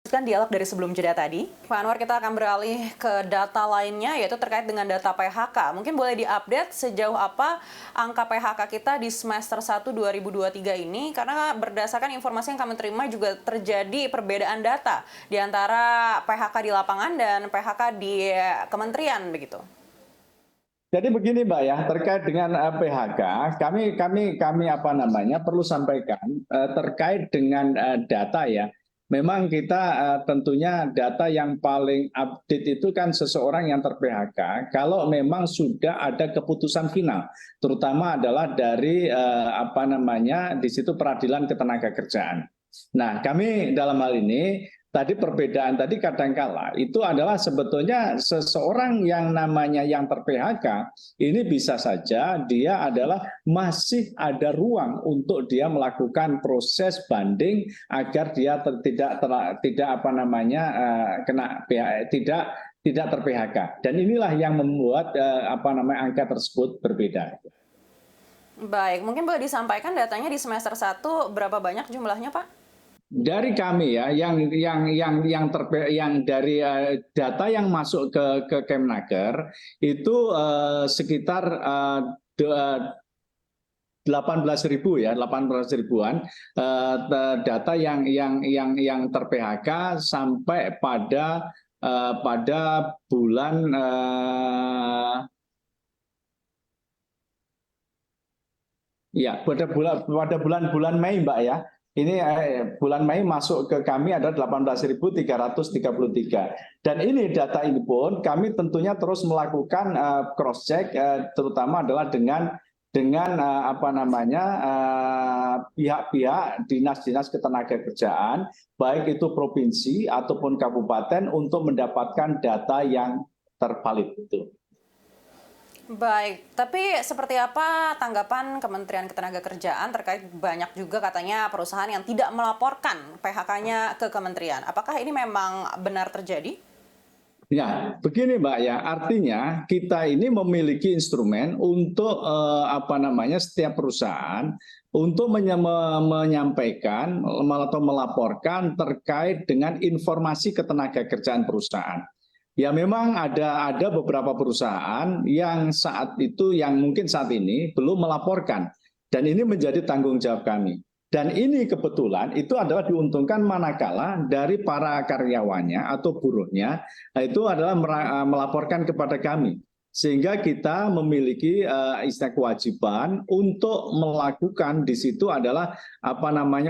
Kan dialog dari sebelum jeda tadi, Pak Anwar, kita akan beralih ke data lainnya, yaitu terkait dengan data PHK. Mungkin boleh diupdate sejauh apa angka PHK kita di semester 1 2023 ini, karena berdasarkan informasi yang kami terima juga terjadi perbedaan data di antara PHK di lapangan dan PHK di kementerian begitu. Jadi begini Mbak ya, terkait dengan PHK, kami perlu sampaikan terkait dengan data ya. Memang kita tentunya data yang paling update itu kan seseorang yang ter-PHK kalau memang sudah ada keputusan final, terutama adalah dari di situ Peradilan Ketenagakerjaan. Nah, kami dalam hal ini tadi perbedaan tadi kadangkala itu adalah sebetulnya seseorang yang namanya yang ter-PHK ini bisa saja dia adalah masih ada ruang untuk dia melakukan proses banding agar dia tidak ter-PHK. Dan inilah yang membuat angka tersebut berbeda. Baik, mungkin boleh disampaikan datanya di semester 1 berapa banyak jumlahnya, Pak? Dari kami ya, yang dari data yang masuk ke Kemnaker itu sekitar 18.000 ya, 18.000-an data yang ter-PHK sampai pada bulan pada bulan Mei Mbak ya. Ini bulan Mei masuk ke kami ada 18.333. Dan ini data ini pun kami tentunya terus melakukan cross check terutama adalah dengan pihak-pihak dinas-dinas ketenagakerjaan baik itu provinsi ataupun kabupaten untuk mendapatkan data yang tervalid itu. Baik, tapi seperti apa tanggapan Kementerian Ketenagakerjaan terkait banyak juga katanya perusahaan yang tidak melaporkan PHK-nya ke kementerian. Apakah ini memang benar terjadi? Ya, begini Mbak ya, artinya kita ini memiliki instrumen untuk setiap perusahaan untuk menyampaikan atau melaporkan terkait dengan informasi ketenagakerjaan perusahaan. Ya memang ada beberapa perusahaan yang mungkin saat ini belum melaporkan dan ini menjadi tanggung jawab kami. Dan ini kebetulan itu adalah diuntungkan manakala dari para karyawannya atau buruhnya itu adalah melaporkan kepada kami. Sehingga kita memiliki kewajiban untuk melakukan di situ adalah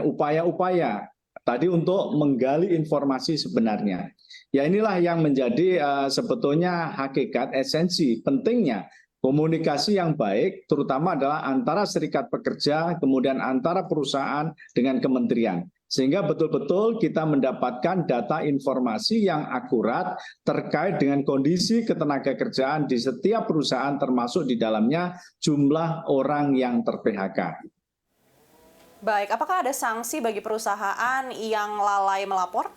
upaya-upaya tadi untuk menggali informasi sebenarnya. Ya inilah yang menjadi sebetulnya hakikat esensi pentingnya komunikasi yang baik terutama adalah antara serikat pekerja kemudian antara perusahaan dengan kementerian. Sehingga betul-betul kita mendapatkan data informasi yang akurat terkait dengan kondisi ketenagakerjaan di setiap perusahaan termasuk di dalamnya jumlah orang yang ter-PHK. Baik, apakah ada sanksi bagi perusahaan yang lalai melapor?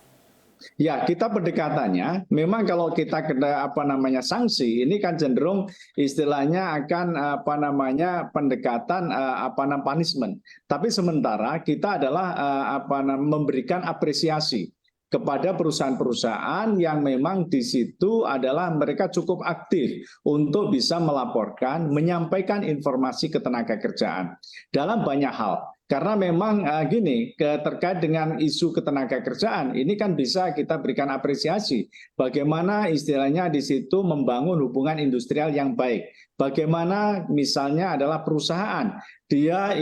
Ya, kita pendekatannya memang kalau kita kena sanksi ini kan cenderung istilahnya akan pendekatan punishment. Tapi sementara kita adalah memberikan apresiasi kepada perusahaan-perusahaan yang memang di situ adalah mereka cukup aktif untuk bisa melaporkan, menyampaikan informasi ketenagakerjaan dalam banyak hal. Karena memang terkait dengan isu ketenagakerjaan ini kan bisa kita berikan apresiasi bagaimana istilahnya di situ membangun hubungan industrial yang baik. Bagaimana misalnya adalah perusahaan dia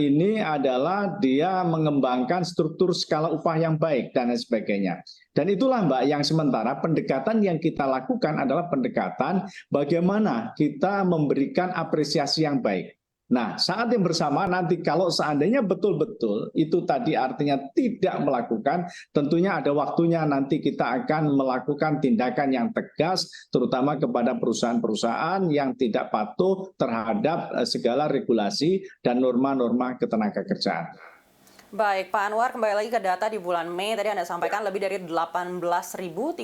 mengembangkan struktur skala upah yang baik dan lain sebagainya. Dan itulah Mbak yang sementara pendekatan yang kita lakukan adalah pendekatan bagaimana kita memberikan apresiasi yang baik. Nah, saat yang bersama nanti kalau seandainya betul-betul itu tadi artinya tidak melakukan, tentunya ada waktunya nanti kita akan melakukan tindakan yang tegas, terutama kepada perusahaan-perusahaan yang tidak patuh terhadap segala regulasi dan norma-norma ketenagakerjaan. Baik, Pak Anwar, kembali lagi ke data di bulan Mei. Tadi Anda sampaikan lebih dari 18.300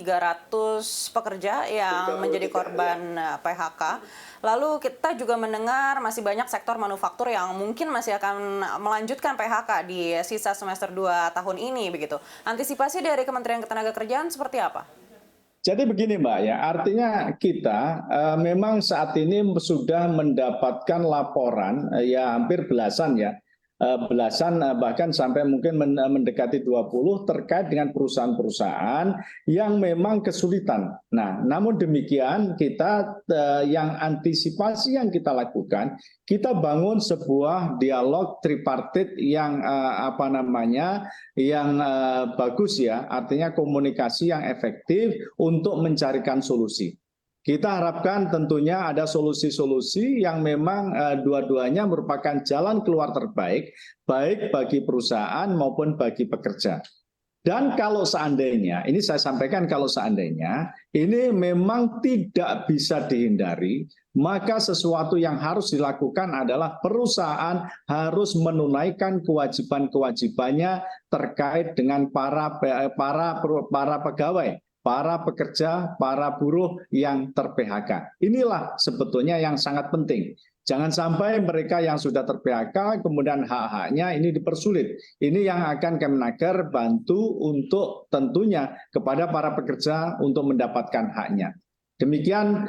pekerja yang menjadi korban PHK. Lalu kita juga mendengar masih banyak sektor manufaktur yang mungkin masih akan melanjutkan PHK di sisa semester 2 tahun ini begitu. Antisipasi dari Kementerian Ketenagakerjaan seperti apa? Jadi begini Mbak ya, artinya kita memang saat ini sudah mendapatkan laporan ya hampir belasan ya, belasan bahkan sampai mungkin mendekati 20 terkait dengan perusahaan-perusahaan yang memang kesulitan. Nah, namun demikian kita yang antisipasi yang kita lakukan, kita bangun sebuah dialog tripartit yang apa namanya yang bagus ya, artinya komunikasi yang efektif untuk mencarikan solusi. Kita harapkan tentunya ada solusi-solusi yang memang dua-duanya merupakan jalan keluar terbaik, baik bagi perusahaan maupun bagi pekerja. Dan kalau seandainya, ini saya sampaikan kalau seandainya, ini memang tidak bisa dihindari, maka sesuatu yang harus dilakukan adalah perusahaan harus menunaikan kewajiban-kewajibannya terkait dengan para pegawai, para pekerja, para buruh yang ter-PHK. Inilah sebetulnya yang sangat penting. Jangan sampai mereka yang sudah ter-PHK kemudian hak-haknya ini dipersulit. Ini yang akan Kemenaker bantu untuk tentunya kepada para pekerja untuk mendapatkan haknya. Demikian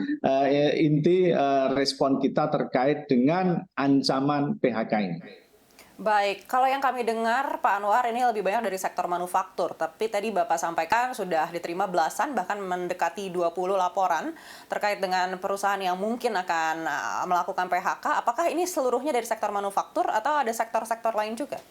inti respon kita terkait dengan ancaman PHK ini. Baik, kalau yang kami dengar Pak Anwar ini lebih banyak dari sektor manufaktur, tapi tadi Bapak sampaikan sudah diterima belasan bahkan mendekati 20 laporan terkait dengan perusahaan yang mungkin akan melakukan PHK. Apakah ini seluruhnya dari sektor manufaktur atau ada sektor-sektor lain juga?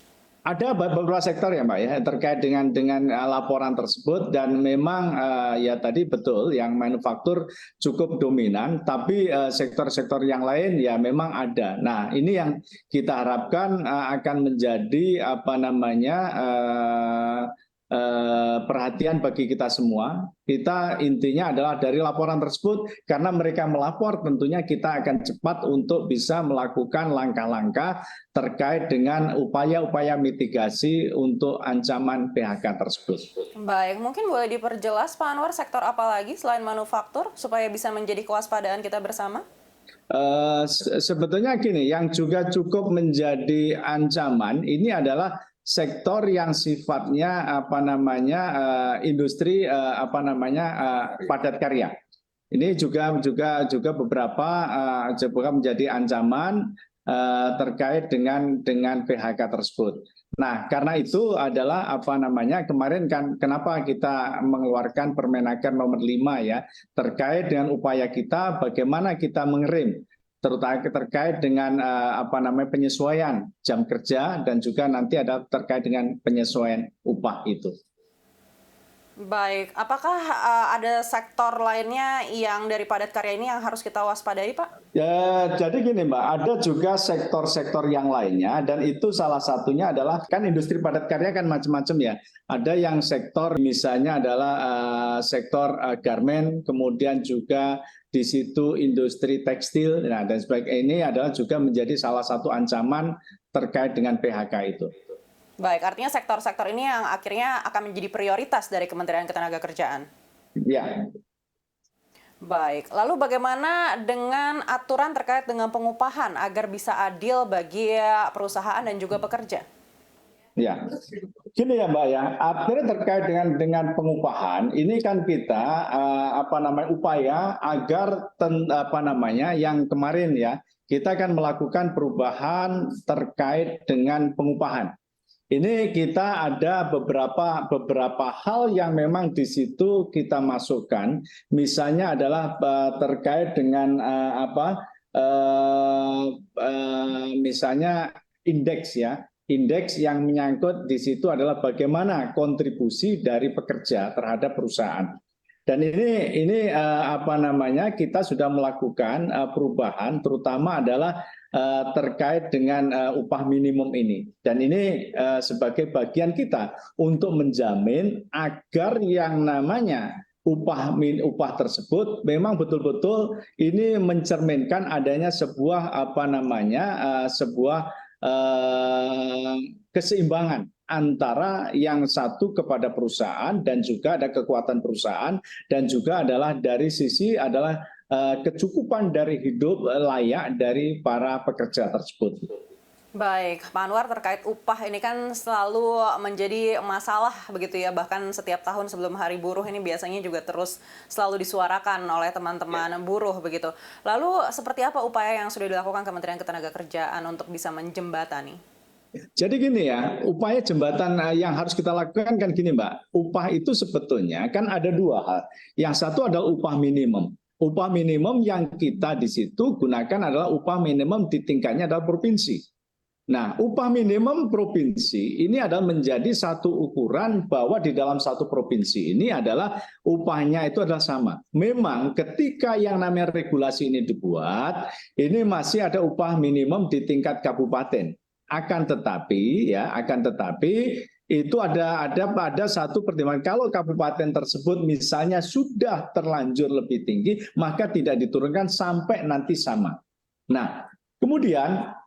Ada beberapa sektor ya Mbak ya terkait dengan laporan tersebut dan memang ya tadi betul yang manufaktur cukup dominan tapi sektor-sektor yang lain ya memang ada. Nah ini yang kita harapkan akan menjadi apa namanya perhatian bagi kita semua. Kita intinya adalah dari laporan tersebut karena mereka melapor tentunya kita akan cepat untuk bisa melakukan langkah-langkah terkait dengan upaya-upaya mitigasi untuk ancaman PHK tersebut. Baik, mungkin boleh diperjelas Pak Anwar sektor apa lagi selain manufaktur supaya bisa menjadi kewaspadaan kita bersama? Sebetulnya gini, yang juga cukup menjadi ancaman ini adalah sektor yang sifatnya apa namanya industri apa namanya padat karya. Ini juga beberapa juga menjadi ancaman terkait dengan PHK tersebut. Nah, karena itu adalah apa namanya kemarin kan kenapa kita mengeluarkan Permenaker nomor 5 ya terkait dengan upaya kita bagaimana kita mengerim terutama terkait dengan apa namanya penyesuaian jam kerja dan juga nanti ada terkait dengan penyesuaian upah itu. Baik, apakah ada sektor lainnya yang dari padat karya ini yang harus kita waspadai, Pak? Ya, jadi gini Mbak, ada juga sektor-sektor yang lainnya dan itu salah satunya adalah kan industri padat karya kan macam-macam ya. Ada yang sektor misalnya adalah sektor garment, kemudian juga di situ industri tekstil, nah dan sebagainya ini adalah juga menjadi salah satu ancaman terkait dengan PHK itu. Baik, artinya sektor-sektor ini yang akhirnya akan menjadi prioritas dari Kementerian Ketenagakerjaan. Ya. Baik, lalu bagaimana dengan aturan terkait dengan pengupahan agar bisa adil bagi perusahaan dan juga pekerja? Ya, gini ya Mbak ya, artinya terkait dengan pengupahan ini kan kita apa namanya upaya agar apa namanya yang kemarin ya kita akan melakukan perubahan terkait dengan pengupahan. Ini kita ada beberapa hal yang memang di situ kita masukkan, misalnya adalah terkait dengan misalnya indeks ya. Indeks yang menyangkut di situ adalah bagaimana kontribusi dari pekerja terhadap perusahaan. Dan ini apa namanya kita sudah melakukan perubahan, terutama adalah terkait dengan upah minimum ini. Dan ini sebagai bagian kita untuk menjamin agar yang namanya upah tersebut memang betul-betul ini mencerminkan adanya sebuah apa namanya sebuah keseimbangan antara yang satu kepada perusahaan dan juga ada kekuatan perusahaan dan juga adalah dari sisi adalah kecukupan dari hidup layak dari para pekerja tersebut. Baik, Pak Anwar, terkait upah ini kan selalu menjadi masalah begitu ya, bahkan setiap tahun sebelum Hari Buruh ini biasanya juga terus selalu disuarakan oleh teman-teman buruh begitu. Lalu seperti apa upaya yang sudah dilakukan Kementerian Ketenagakerjaan untuk bisa menjembatani? Jadi gini ya, upaya jembatan yang harus kita lakukan kan gini Mbak, upah itu sebetulnya kan ada dua hal. Yang satu adalah upah minimum. Upah minimum yang kita di situ gunakan adalah upah minimum di tingkatnya adalah provinsi. Nah, upah minimum provinsi ini adalah menjadi satu ukuran bahwa di dalam satu provinsi ini adalah upahnya itu adalah sama. Memang ketika yang namanya regulasi ini dibuat, ini masih ada upah minimum di tingkat kabupaten. Akan tetapi itu ada satu pertimbangan, kalau kabupaten tersebut misalnya sudah terlanjur lebih tinggi, maka tidak diturunkan sampai nanti sama. Nah, kemudian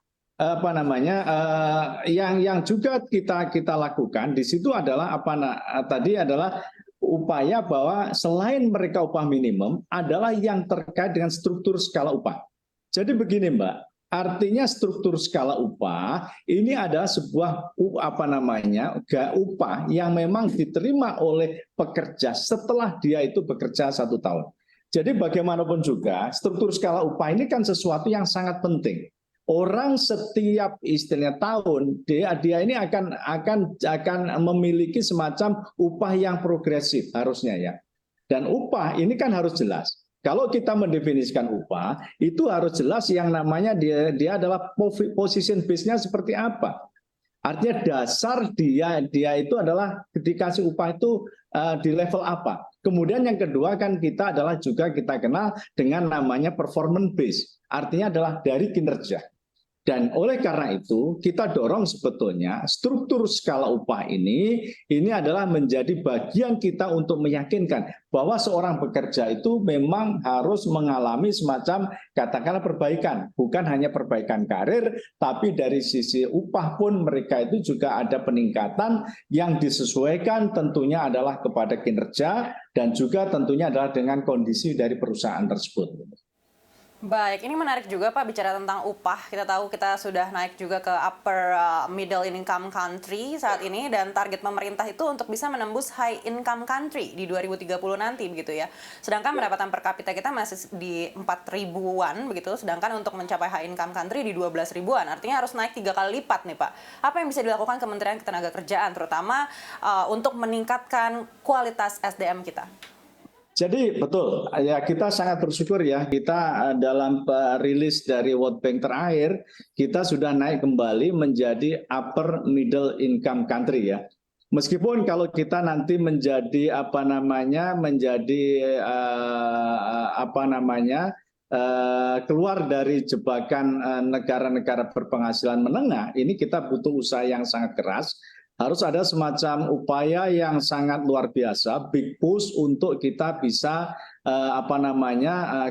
yang juga kita lakukan di situ adalah tadi adalah upaya bahwa selain mereka upah minimum adalah yang terkait dengan struktur skala upah. Jadi begini Mbak, artinya struktur skala upah ini adalah sebuah upah yang memang diterima oleh pekerja setelah dia itu bekerja 1 tahun. Jadi bagaimanapun juga struktur skala upah ini kan sesuatu yang sangat penting. Orang setiap istilahnya tahun dia ini akan memiliki semacam upah yang progresif harusnya ya. Dan upah ini kan harus jelas. Kalau kita mendefinisikan upah itu harus jelas yang namanya dia adalah position base-nya seperti apa. Artinya dasar dia itu adalah dikasih upah itu di level apa. Kemudian yang kedua kan kita kenal dengan namanya performance base. Artinya adalah dari kinerja. Dan oleh karena itu kita dorong sebetulnya struktur skala upah ini adalah menjadi bagian kita untuk meyakinkan bahwa seorang pekerja itu memang harus mengalami semacam katakanlah perbaikan, bukan hanya perbaikan karir, tapi dari sisi upah pun mereka itu juga ada peningkatan yang disesuaikan tentunya adalah kepada kinerja dan juga tentunya adalah dengan kondisi dari perusahaan tersebut. Baik, ini menarik juga Pak bicara tentang upah. Kita tahu kita sudah naik juga ke upper middle income country saat ini dan target pemerintah itu untuk bisa menembus high income country di 2030 nanti begitu ya. Sedangkan pendapatan per kapita kita masih di 4 ribuan begitu, sedangkan untuk mencapai high income country di 12 ribuan. Artinya harus naik 3 kali lipat nih Pak. Apa yang bisa dilakukan Kementerian Ketenagakerjaan terutama untuk meningkatkan kualitas SDM kita? Jadi betul, ya kita sangat bersyukur ya, kita dalam rilis dari World Bank terakhir, kita sudah naik kembali menjadi upper middle income country ya. Meskipun kalau kita nanti menjadi keluar dari jebakan negara-negara berpenghasilan menengah, ini kita butuh usaha yang sangat keras. Harus ada semacam upaya yang sangat luar biasa, big push untuk kita bisa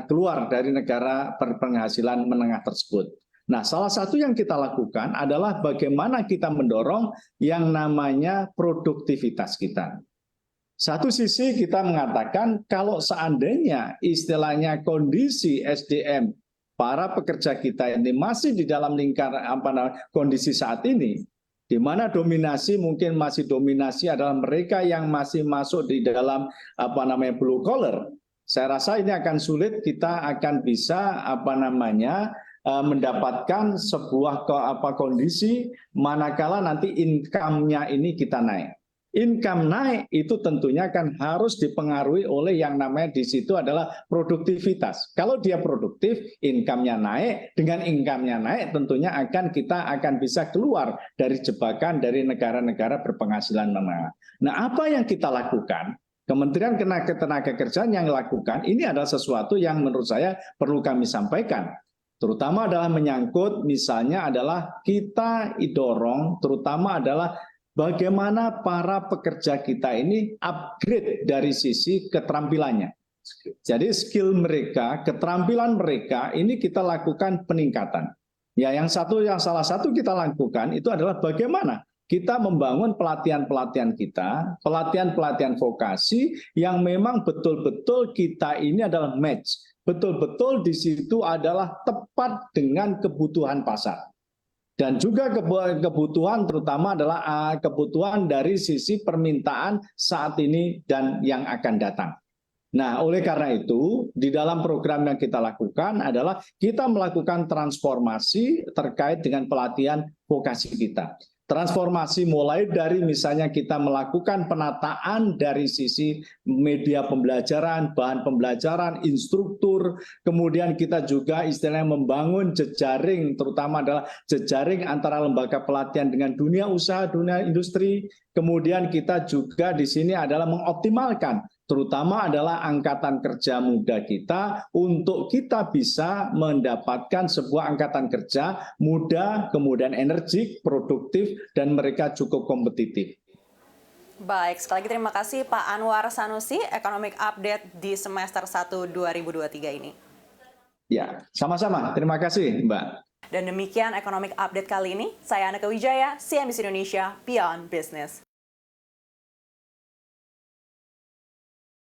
keluar dari negara berpenghasilan menengah tersebut. Nah, salah satu yang kita lakukan adalah bagaimana kita mendorong yang namanya produktivitas kita. Satu sisi kita mengatakan kalau seandainya istilahnya kondisi SDM para pekerja kita ini masih di dalam lingkaran kondisi saat ini, di mana mungkin masih dominasi adalah mereka yang masih masuk di dalam blue collar. Saya rasa ini akan sulit, kita akan bisa mendapatkan sebuah kondisi manakala nanti income-nya ini kita naik. Income naik itu tentunya kan harus dipengaruhi oleh yang namanya di situ adalah produktivitas. Kalau dia produktif, income-nya naik, dengan income-nya naik tentunya kita akan bisa keluar dari jebakan dari negara-negara berpenghasilan menengah. Nah, apa yang kita lakukan? Kementerian Ketenagakerjaan yang lakukan ini adalah sesuatu yang menurut saya perlu kami sampaikan. Terutama adalah menyangkut misalnya adalah kita dorong terutama adalah bagaimana para pekerja kita ini upgrade dari sisi keterampilannya. Jadi skill mereka, keterampilan mereka ini kita lakukan peningkatan. Ya, yang salah satu kita lakukan itu adalah bagaimana kita membangun pelatihan-pelatihan kita, pelatihan-pelatihan vokasi yang memang betul-betul kita ini adalah match. Betul-betul di situ adalah tepat dengan kebutuhan pasar. Dan juga kebutuhan terutama adalah kebutuhan dari sisi permintaan saat ini dan yang akan datang. Nah, oleh karena itu, di dalam program yang kita lakukan adalah kita melakukan transformasi terkait dengan pelatihan vokasi kita. Transformasi mulai dari misalnya kita melakukan penataan dari sisi media pembelajaran, bahan pembelajaran, instruktur, kemudian kita juga istilahnya membangun jejaring, terutama adalah jejaring antara lembaga pelatihan dengan dunia usaha, dunia industri. Kemudian kita juga di sini adalah mengoptimalkan terutama adalah angkatan kerja muda kita untuk kita bisa mendapatkan sebuah angkatan kerja muda, kemudian energik, produktif, dan mereka cukup kompetitif. Baik, sekali lagi terima kasih Pak Anwar Sanusi, Economic Update di semester 1 2023 ini. Ya, sama-sama. Terima kasih, Mbak. Dan demikian Economic Update kali ini. Saya Aneka Wijaya, CNBC Indonesia, Beyond Business.